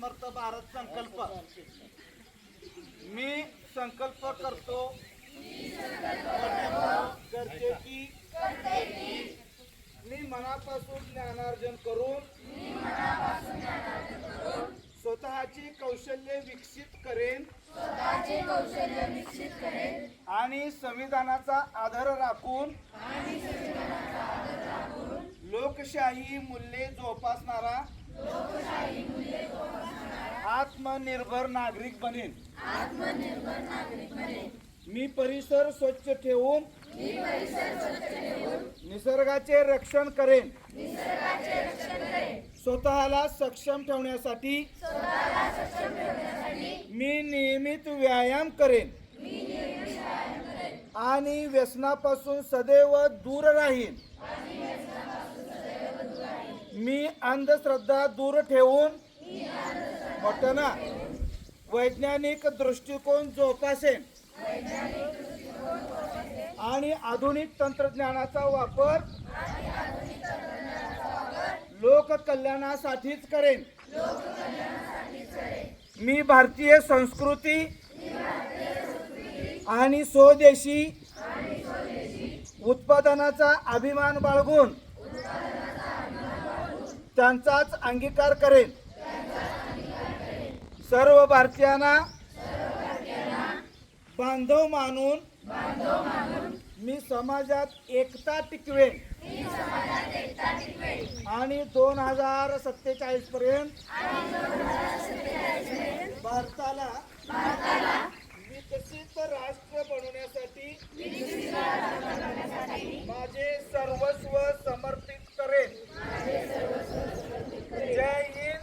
समर्थ भारत संकल्प मी संकल्प करतो करते की मी मनापासून ज्ञानार्जन करून स्वतःची कौशल्य विकसित करेन आणि संविधानाचा आधार राखून लोकशाही मूल्ये जोपासणारा आत्मनिर्भर नागरिक बनेन। मी परिसर स्वच्छ ठेवून निसर्गाचे रक्षण करेन। स्वतःला सक्षम ठेवण्यासाठी मी नियमित व्यायाम करेन आणि व्यसनापासून सदैव दूर राहीन। मी अंधश्रद्धा दूर ठेवून मोठ्याना वैज्ञानिक दृष्टिकोन जोपासेन आणि आधुनिक तंत्रज्ञानाचा वापर लोककल्याणासाठीच करेन। मी भारतीय संस्कृती आणि स्वदेशी उत्पादनाचा अभिमान बाळगून त्यांचाच अंगीकार करेन। सर्व भारतीयांना बांधव मानून मी समाजात एकता टिकवेन आणि 2047 पर्यंत भारताला विकसित राष्ट्र बनवण्यासाठी माझे सर्वस्व समर्पित करेन। जय हिंद,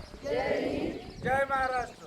जय महाराष्ट्र।